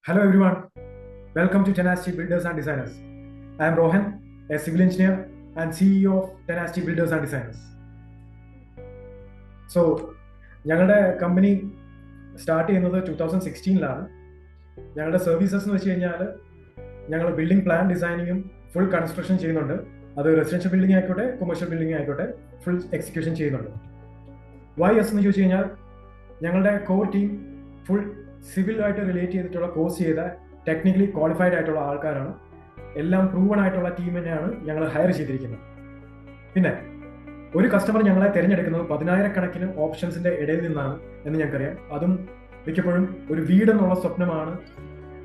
Hello everyone, welcome to Tenacity Builders and Designers. I am Rohan, a civil engineer and CEO of Tenacity Builders and Designers. So, ഞങ്ങളുടെ company start ചെയ്യുന്നത് 2016-ലാണ്. ഞങ്ങളുടെ services എന്ന് വെച്ച് കഴിഞ്ഞാൽ ഞങ്ങൾ building plan ഡിസൈനിങ്ങും full construction ചെയ്യുന്നുണ്ട്. അത് residential building ആയിക്കോട്ടെ, കൊമേഴ്ഷ്യൽ ബിൽഡിംഗ് ആയിക്കോട്ടെ, ഫുൾ എക്സിക്യൂഷൻ ചെയ്യുന്നുണ്ട്. വൈ എസ് എന്ന് ചോദിച്ചു കഴിഞ്ഞാൽ ഞങ്ങളുടെ കോർ ടീം ഫുൾ സിവിൽ ആയിട്ട് റിലേറ്റ് ചെയ്തിട്ടുള്ള കോഴ്സ് ചെയ്ത ടെക്നിക്കലി ക്വാളിഫൈഡ് ആയിട്ടുള്ള ആൾക്കാരാണ്. എല്ലാം പ്രൂവൺ ആയിട്ടുള്ള ടീം തന്നെയാണ് ഞങ്ങൾ ഹയർ ചെയ്തിരിക്കുന്നത്. പിന്നെ ഒരു കസ്റ്റമർ ഞങ്ങളെ തിരഞ്ഞെടുക്കുന്നത് 10,000-കണക്കിന് ഓപ്ഷൻസിന്റെ ഇടയിൽ നിന്നാണ് എന്ന് ഞങ്ങൾക്കറിയാം. അതും മിക്കപ്പോഴും ഒരു വീടെന്നുള്ള സ്വപ്നമാണ്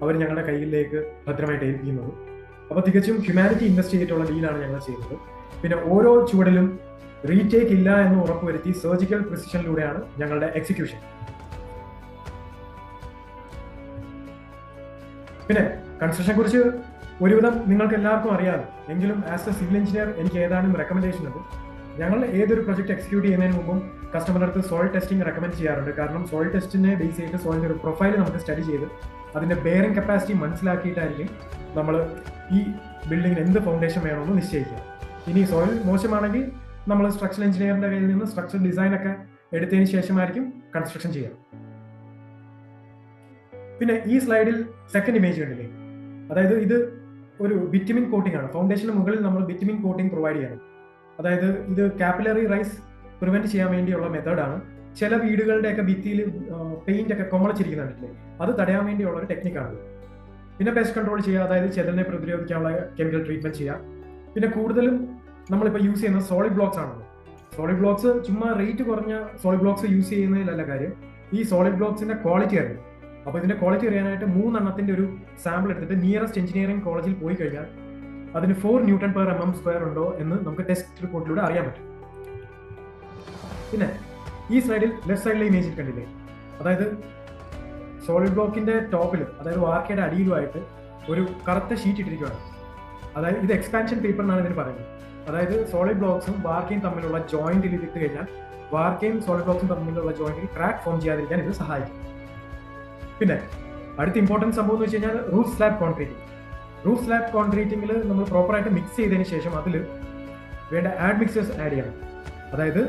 അവർ ഞങ്ങളുടെ കയ്യിലേക്ക് ഭദ്രമായിട്ട് ഏൽപ്പിക്കുന്നത്. അപ്പോൾ തികച്ചും ഹ്യൂമാനിറ്റി ഇൻവെസ്റ്റ് ചെയ്തിട്ടുള്ള ഡീലാണ് ഞങ്ങൾ ചെയ്യുന്നത്. പിന്നെ ഓരോ ചുവടിലും റീടേക്ക് ഇല്ല എന്ന് ഉറപ്പുവരുത്തി സർജിക്കൽ പ്രിസിഷനിലൂടെയാണ് ഞങ്ങളുടെ എക്സിക്യൂഷൻ. പിന്നെ കൺസ്ട്രക്ഷനെ കുറിച്ച് ഒരുവിധം നിങ്ങൾക്ക് എല്ലാവർക്കും അറിയാം. എങ്കിലും ആസ് എ സിവിൽ എഞ്ചിനീയർ എനിക്ക് ഏതാനും റെക്കമെൻഡേഷൻ ഉണ്ട്. ഞങ്ങൾ ഏതൊരു പ്രൊജക്ട് എക്സിക്യൂട്ട് ചെയ്യുന്നതിന് മുമ്പും കസ്റ്റമറുടെ അടുത്ത് സോയിൽ ടെസ്റ്റിംഗ് റെക്കമെൻഡ് ചെയ്യാറുണ്ട്. കാരണം സോയിൽ ടെസ്റ്റിനെ ബേസ് ചെയ്ത് സോയിലിന്റെ ഒരു പ്രൊഫൈൽ നമുക്ക് സ്റ്റഡി ചെയ്ത് അതിന്റെ ബെയറിംഗ് കപ്പാസിറ്റി മനസ്സിലാക്കിയിട്ടായിരിക്കും നമ്മൾ ഈ ബിൽഡിങ്ങിന് എന്ത് ഫൗണ്ടേഷൻ വേണമെന്ന് നിശ്ചയിക്കുക. ഇനി സോയിൽ മോശമാണെങ്കിൽ നമ്മൾ സ്ട്രക്ചറൽ എഞ്ചിനീയറിന്റെ കയ്യിൽ നിന്ന് സ്ട്രക്ചറൽ ഡിസൈൻ ഒക്കെ എടുത്തതിന് ശേഷമായിരിക്കും കൺസ്ട്രക്ഷൻ ചെയ്യുക. പിന്നെ ഈ സ്ലൈഡിൽ സെക്കൻഡ് ഇമേജ് കണ്ടില്ലേ, അതായത് ഇത് ഒരു ബിറ്റുമിൻ കോട്ടിംഗ് ആണ്. ഫൗണ്ടേഷന് മുകളിൽ നമ്മൾ ബിറ്റുമിൻ കോട്ടിംഗ് പ്രൊവൈഡ് ചെയ്യണം. അതായത് ഇത് കാപ്പിലറി റൈസ് പ്രിവെന്റ് ചെയ്യാൻ വേണ്ടിയുള്ള മെത്തേഡാണ്. ചില വീടുകളുടെയൊക്കെ ഭിത്തിയിൽ പെയിന്റ് ഒക്കെ കൊമളച്ചിരിക്കുന്നുണ്ടല്ലേ, അത് തടയാൻ വേണ്ടിയുള്ള ഒരു ടെക്നിക്കാണ്. പിന്നെ പെസ്റ്റ് കൺട്രോൾ ചെയ്യുക, അതായത് ചെതലിനെ പ്രതിരോധിക്കാനുള്ള കെമിക്കൽ ട്രീറ്റ്മെന്റ് ചെയ്യുക. പിന്നെ കൂടുതലും നമ്മളിപ്പോൾ യൂസ് ചെയ്യുന്നത് സോളിഡ് ബ്ലോക്സ് ആണല്ലോ. സോളിഡ് ബ്ലോക്സ് ചുമ്മാ റേറ്റ് കുറഞ്ഞ സോളിഡ് ബ്ലോക്സ് യൂസ് ചെയ്യുന്നതിലല്ല കാര്യം, ഈ സോളിഡ് ബ്ലോക്സിന്റെ ക്വാളിറ്റി അറിയും. അപ്പോൾ ഇതിന്റെ ക്വാളിറ്റി അറിയാനായിട്ട് 3 എണ്ണത്തിന്റെ ഒരു സാമ്പിൾ എടുത്തിട്ട് നിയറസ്റ്റ് എഞ്ചിനീയറിംഗ് കോളേജിൽ പോയി കഴിഞ്ഞാൽ അതിന് 4 Newton/mm² ഉണ്ടോ എന്ന് നമുക്ക് ടെസ്റ്റ് റിപ്പോർട്ടിലൂടെ അറിയാൻ പറ്റും. പിന്നെ ഈ സ്ലൈഡിൽ ലെഫ്റ്റ് സൈഡിലെ ഇമേജിൽ കണ്ടില്ലേ, അതായത് സോളിഡ് ബ്ലോക്കിന്റെ ടോപ്പിലും അതായത് വാർക്കയുടെ അടിയിലുമായിട്ട് ഒരു കറുത്ത ഷീറ്റ് ഇട്ടിരിക്കുകയാണ്. അതായത് ഇത് എക്സ്പാൻഷൻ പേപ്പർ എന്നാണ് ഇതിന് പറയുന്നത്. അതായത് സോളിഡ് ബ്ലോക്സും വാർക്കയും തമ്മിലുള്ള ജോയിന്റിൽ ഇട്ട് കഴിഞ്ഞാൽ വാർക്കയും സോളിഡ് ബ്ലോക്സും തമ്മിലുള്ള ജോയിന്റിൽ ക്രാക്ക് ഫോം ചെയ്യാതിരിക്കാൻ ഇത് സഹായിക്കും. പിന്നെ അടുത്ത ഇമ്പോർട്ടൻറ്റ് സംഭവം എന്ന് വെച്ച് കഴിഞ്ഞാൽ roof slab concreting. Roof slab കോൺക്രീറ്റിംഗിൽ നമ്മൾ പ്രോപ്പറായിട്ട് മിക്സ് ചെയ്തതിന് ശേഷം അതിൽ വേണ്ട ആഡ് മിക്സേഴ്സ് ആഡ് ചെയ്യണം. അതായത്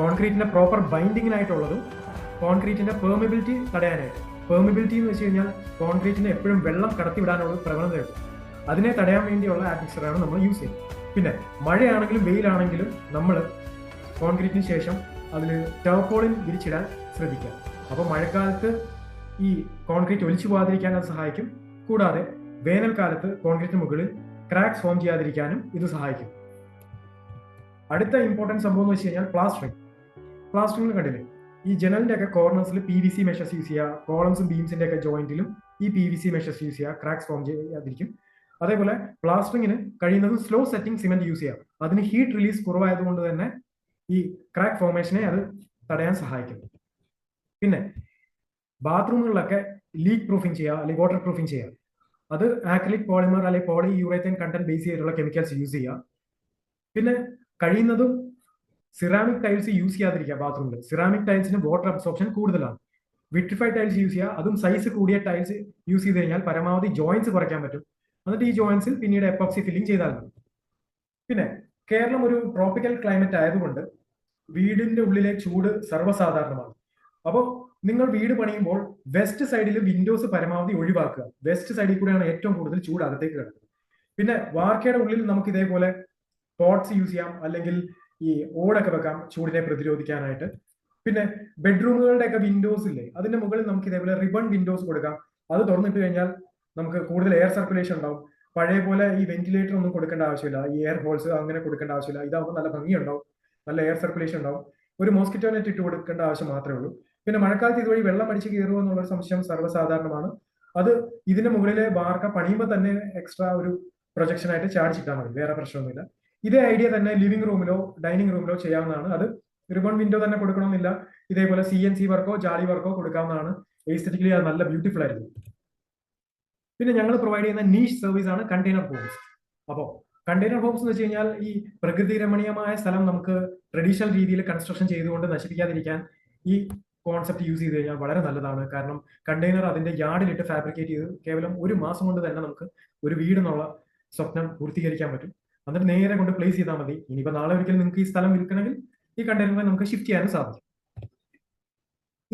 കോൺക്രീറ്റിന്റെ പ്രോപ്പർ ബൈൻഡിങ്ങിനായിട്ടുള്ളതും കോൺക്രീറ്റിന്റെ പെർമിബിലിറ്റി തടയാനായിട്ട്. പെർമിബിലിറ്റി എന്ന് വെച്ച് കഴിഞ്ഞാൽ കോൺക്രീറ്റിന് എപ്പോഴും വെള്ളം കടത്തിവിടാനുള്ള പ്രവണതയുണ്ട്. അതിനെ തടയാൻ വേണ്ടിയുള്ള ആഡ് മിക്സറാണ് നമ്മൾ യൂസ് ചെയ്യുന്നത്. പിന്നെ മഴയാണെങ്കിലും വെയിലാണെങ്കിലും നമ്മൾ കോൺക്രീറ്റിന് ശേഷം അതിൽ ടർപോളിൻ വിരിച്ചിടാൻ ശ്രദ്ധിക്കുക. അപ്പോൾ മഴക്കാലത്ത് ഈ കോൺക്രീറ്റ് ഒലിച്ചു പോകാതിരിക്കാൻ അത് സഹായിക്കും. കൂടാതെ വേനൽക്കാലത്ത് കോൺക്രീറ്റിന് മുകളിൽ ക്രാക്സ് ഫോം ചെയ്യാതിരിക്കാനും ഇത് സഹായിക്കും. അടുത്ത ഇമ്പോർട്ടൻറ്റ് സംഭവം എന്ന് വെച്ച് കഴിഞ്ഞാൽ പ്ലാസ്റ്ററിംഗ്. പ്ലാസ്റ്ററിംഗ് കണ്ടില്ലേ, ഈ ജനലിന്റെ ഒക്കെ കോർണേഴ്സിൽ PVC മെഷസ് യൂസ് ചെയ്യുക. കോളംസും ബീംസിന്റെ ഒക്കെ ജോയിന്റിലും ഈ PVC മെഷസ് യൂസ് ചെയ്യുക, ക്രാക്സ് ഫോം ചെയ്യാതിരിക്കും. അതേപോലെ പ്ലാസ്റ്ററിങ്ങിന് കഴിയുന്നതും സ്ലോ സെറ്റിംഗ് സിമെന്റ് യൂസ് ചെയ്യാം. അതിന് ഹീറ്റ് റിലീസ് കുറവായതുകൊണ്ട് തന്നെ ഈ ക്രാക്ക് ഫോർമേഷനെ അത് തടയാൻ സഹായിക്കും. പിന്നെ ബാത്റൂമുകളിലൊക്കെ ലീക്ക് പ്രൂഫിംഗ് ചെയ്യുക അല്ലെങ്കിൽ വാട്ടർ പ്രൂഫിംഗ് ചെയ്യുക. അത് ആക്രിലിക് പോളിമർ അല്ലെങ്കിൽ പോളി യൂറേത്തൈൻ കണ്ടന്റ് ബേസ് ചെയ്തിട്ടുള്ള കെമിക്കൽസ് യൂസ് ചെയ്യുക. പിന്നെ കഴിയുന്നതും സിറാമിക് ടൈൽസ് യൂസ് ചെയ്യാതിരിക്കുക ബാത്റൂമിൽ. സിറാമിക് ടൈൽസിന് വാട്ടർ അബ്സോർപ്ഷൻ കൂടുതലാണ്. വിട്രിഫൈഡ് ടൈൽസ് യൂസ് ചെയ്യുക. അതും സൈസ് കൂടിയ ടൈൽസ് യൂസ് ചെയ്ത് കഴിഞ്ഞാൽ പരമാവധി ജോയിന്റ്സ് കുറയ്ക്കാൻ പറ്റും. എന്നിട്ട് ഈ ജോയിന്റ്സിൽ പിന്നീട് എപ്പോക്സി ഫില്ലിംഗ് ചെയ്താൽ മതി. പിന്നെ കേരളം ഒരു ട്രോപ്പിക്കൽ ക്ലൈമറ്റ് ആയതുകൊണ്ട് വീടിന്റെ ഉള്ളിലെ ചൂട് സർവ്വസാധാരണമാണ്. അപ്പോൾ നിങ്ങൾ വീട് പണിയുമ്പോൾ വെസ്റ്റ് സൈഡിൽ വിൻഡോസ് പരമാവധി ഒഴിവാക്കുക. വെസ്റ്റ് സൈഡിൽ കൂടെയാണ് ഏറ്റവും കൂടുതൽ ചൂട് അകത്തേക്ക് കിടക്കുന്നത്. പിന്നെ വാർക്കയുടെ ഉള്ളിൽ നമുക്ക് ഇതേപോലെ പോട്ട്സ് യൂസ് ചെയ്യാം, അല്ലെങ്കിൽ ഈ ഓടൊക്കെ വെക്കാം ചൂടിനെ പ്രതിരോധിക്കാനായിട്ട്. പിന്നെ ബെഡ്റൂമുകളുടെ ഒക്കെ വിൻഡോസ് ഇല്ലേ, അതിന്റെ മുകളിൽ നമുക്ക് ഇതേപോലെ റിബൺ വിൻഡോസ് കൊടുക്കാം. അത് തുറന്നിട്ട് കഴിഞ്ഞാൽ നമുക്ക് കൂടുതൽ എയർ സർക്കുലേഷൻ ഉണ്ടാവും. പഴയ പോലെ ഈ വെന്റിലേറ്റർ ഒന്നും കൊടുക്കേണ്ട ആവശ്യമില്ല, ഈ എയർ ഹോൾസ് അങ്ങനെ കൊടുക്കേണ്ട ആവശ്യമില്ല. ഇതാവുമ്പോൾ നല്ല ഭംഗിയുണ്ടാവും, നല്ല എയർ സർക്കുലേഷൻ ഉണ്ടാവും. ഒരു മോസ്കിറ്റോ നെറ്റ് ഇട്ട് കൊടുക്കേണ്ട ആവശ്യം മാത്രമേ ഉള്ളൂ. പിന്നെ മഴക്കാലത്ത് ഇതുവഴി വെള്ളം അടിച്ച് കയറുമോ എന്നുള്ളൊരു സംശയം സർവ്വസാധാരണമാണ്. അത് ഇതിന്റെ മുകളിലെ വാർക്ക പണിയുമ്പോൾ തന്നെ എക്സ്ട്രാ ഒരു പ്രൊജക്ഷൻ ആയിട്ട് ചാടിച്ചിട്ടാൽ മതി, വേറെ പ്രശ്നമൊന്നുമില്ല. ഇതേ ഐഡിയ തന്നെ ലിവിംഗ് റൂമിലോ ഡൈനിങ് റൂമിലോ ചെയ്യാവുന്നതാണ്. അത് റിബൺ വിൻഡോ തന്നെ കൊടുക്കണമെന്നില്ല. ഇതേപോലെ CNC വർക്കോ ജാലി വർക്കോ കൊടുക്കാവുന്നതാണ്. എസ്തെറ്റിക്കലി അത് നല്ല ബ്യൂട്ടിഫുൾ ആയിരിക്കും. പിന്നെ ഞങ്ങൾ പ്രൊവൈഡ് ചെയ്യുന്ന നീഷ് സർവീസ് ആണ് കണ്ടെയ്നർ ഹോംസ്. അപ്പോൾ കണ്ടെയ്നർ ഹോംസ് എന്ന് വെച്ച് കഴിഞ്ഞാൽ ഈ പ്രകൃതി രമണീയമായ സ്ഥലം നമുക്ക് ട്രഡീഷണൽ രീതിയിൽ കൺസ്ട്രക്ഷൻ ചെയ്തുകൊണ്ട് നശിപ്പിക്കാതിരിക്കാൻ ഈ കോൺസെപ്റ്റ് യൂസ് ചെയ്ത് കഴിഞ്ഞാൽ വളരെ നല്ലതാണ്. കാരണം കണ്ടെയ്നർ അതിന്റെ യാർഡിലിട്ട് ഫാബ്രിക്കേറ്റ് ചെയ്ത് കേവലം ഒരു മാസം കൊണ്ട് തന്നെ നമുക്ക് ഒരു വീടെന്നുള്ള സ്വപ്നം പൂർത്തീകരിക്കാൻ പറ്റും. എന്നിട്ട് നേരെ കൊണ്ട് പ്ലേസ് ചെയ്താൽ മതി. ഇനിയിപ്പോൾ നാളെ ഒരിക്കലും നിങ്ങൾക്ക് ഈ സ്ഥലം വിൽക്കണമെങ്കിൽ ഈ കണ്ടെയ്നറിനെ നമുക്ക് ഷിഫ്റ്റ് ചെയ്യാനും സാധിക്കും.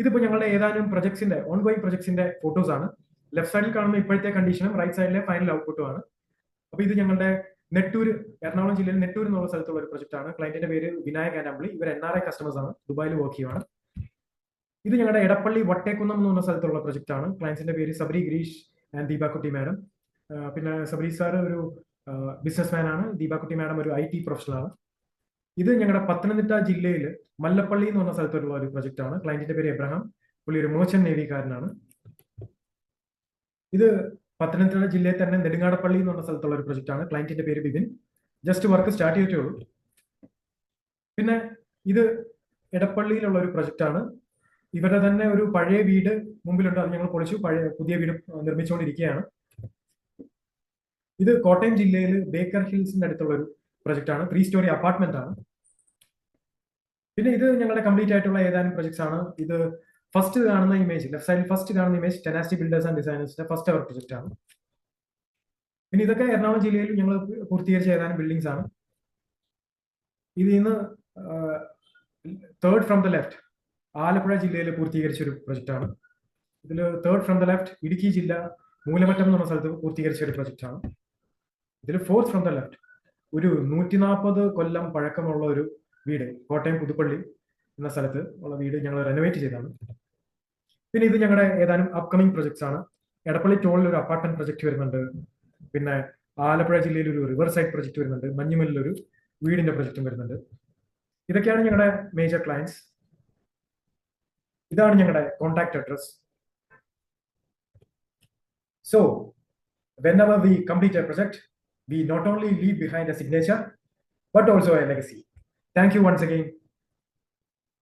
ഇതിപ്പോൾ ഞങ്ങളുടെ ഏതാനും പ്രൊജക്ട്സിന്റെ ഓൺഗോയിങ് പ്രൊജക്ട്സിന്റെ ഫോട്ടോസ് ആണ്. ലെഫ്റ്റ് സൈഡിൽ കാണുന്ന ഇപ്പോഴത്തെ കണ്ടീഷനും റൈറ്റ് സൈഡിലെ ഫൈനൽ ഔട്ട്പുട്ടും ആണ്. അപ്പോൾ ഇത് ഞങ്ങളുടെ നെട്ടൂർ, എറണാകുളം ജില്ലയിൽ നെട്ടൂർ എന്നുള്ള സ്ഥലത്തുള്ള ഒരു പ്രൊജക്ട് ആണ്. ക്ലയന്റിന്റെ പേര് വിനായക് ആൻഡ് അമ്പിളി. ഇവർ NRI കസ്റ്റമേഴ്സ് ആണ്, ദുബായിൽ വർക്ക് ചെയ്യുവാണ്. ഇത് ഞങ്ങളുടെ എടപ്പള്ളി വട്ടേക്കുന്നം എന്ന് പറഞ്ഞ സ്ഥലത്തുള്ള പ്രൊജക്ട് ആണ്. ക്ലയൻസിന്റെ പേര് സബരി ഗിരീഷ് ആൻഡ് ദീപാകുട്ടി മാഡം. പിന്നെ സബരി സാർ ഒരു ബിസിനസ്മാൻ ആണ്, ദീപാകുട്ടി മാഡം ഒരു IT പ്രൊഫഷണൽ ആണ്. ഇത് ഞങ്ങളുടെ പത്തനംതിട്ട ജില്ലയിൽ മല്ലപ്പള്ളി എന്ന് പറഞ്ഞ സ്ഥലത്തുള്ള ഒരു പ്രൊജക്ട് ആണ്. ക്ലയന്റിന്റെ പേര് എബ്രഹാം, പുള്ളി ഒരു മെർച്ചന്റ് നേവിക്കാരനാണ്. ഇത് പത്തനംതിട്ട ജില്ലയിൽ തന്നെ നെടുങ്ങാടപ്പള്ളി എന്ന് പറഞ്ഞ സ്ഥലത്തുള്ള ഒരു പ്രൊജക്ട് ആണ്. ക്ലയന്റിന്റെ പേര് ബിബിൻ. ജസ്റ്റ് വർക്ക് സ്റ്റാർട്ട് ചെയ്തിട്ടേ ഉള്ളൂ. പിന്നെ ഇത് എടപ്പള്ളിയിലുള്ള ഒരു പ്രൊജക്ട് ആണ്. ഇവരുടെ തന്നെ ഒരു പഴയ വീട് മുമ്പിലുണ്ട്, അത് ഞങ്ങൾ പൊളിച്ചു പുതിയ വീട് നിർമ്മിച്ചുകൊണ്ടിരിക്കുകയാണ്. ഇത് കോട്ടയം ജില്ലയിൽ ബേക്കർ ഹിൽസിന്റെ അടുത്തുള്ള ഒരു പ്രൊജക്ട് ആണ്. 3 സ്റ്റോറി അപ്പാർട്ട്മെന്റ് ആണ്. പിന്നെ ഇത് ഞങ്ങളുടെ കംപ്ലീറ്റ് ആയിട്ടുള്ള ഏതാനും പ്രൊജക്ട്സ് ആണ്. ഇത് ഫസ്റ്റ് കാണുന്ന ഇമേജ്, ലെഫ്റ്റ് സൈഡിൽ ഫസ്റ്റ് കാണുന്ന ഇമേജ് ടെനാസിറ്റി ബിൽഡേഴ്സ് ആൻഡ് ഡിസൈനേഴ്സിന്റെ ഫസ്റ്റ് അവർ പ്രൊജക്ട് ആണ്. പിന്നെ ഇതൊക്കെ എറണാകുളം ജില്ലയിൽ ഞങ്ങൾ പൂർത്തീകരിച്ച ഏതാനും ബിൽഡിംഗ്സ് ആണ്. ഇത് ഇന്ന് third from the left Alappuzha ജില്ലയിൽ പൂർത്തീകരിച്ച ഒരു പ്രൊജക്ട് ആണ്. ഇതിൽ third from the left Idukki ജില്ല മൂലമറ്റം എന്ന് പറഞ്ഞ സ്ഥലത്ത് പൂർത്തീകരിച്ച ഒരു പ്രൊജക്ട് ആണ്. ഇതിൽ ഫോർത്ത് ഫ്രം ദ ലെഫ്റ്റ് ഒരു 140 കൊല്ലം പഴക്കമുള്ള ഒരു വീട് കോട്ടയം പുതുപ്പള്ളി എന്ന സ്ഥലത്ത് ഉള്ള വീട് ഞങ്ങൾ റെനോവേറ്റ് ചെയ്താണ്. പിന്നെ ഇത് ഞങ്ങളുടെ ഏതാനും അപ്കമിങ് പ്രൊജക്ട്സ് ആണ്. എടപ്പള്ളി ടോളിൽ ഒരു അപ്പാർട്ട്മെന്റ് പ്രൊജക്ട് വരുന്നുണ്ട്. പിന്നെ ആലപ്പുഴ ജില്ലയിൽ ഒരു റിവർ സൈഡ് പ്രൊജക്ട് വരുന്നുണ്ട്. മഞ്ഞുമലിൽ ഒരു വീടിന്റെ പ്രൊജക്റ്റും വരുന്നുണ്ട്. ഇതൊക്കെയാണ് ഞങ്ങളുടെ മേജർ ക്ലയൻസ്. ഇതാണ് ഞങ്ങളുടെ contact address. So, whenever we complete a project, we not only leave behind a signature, but also a legacy. Thank you once again.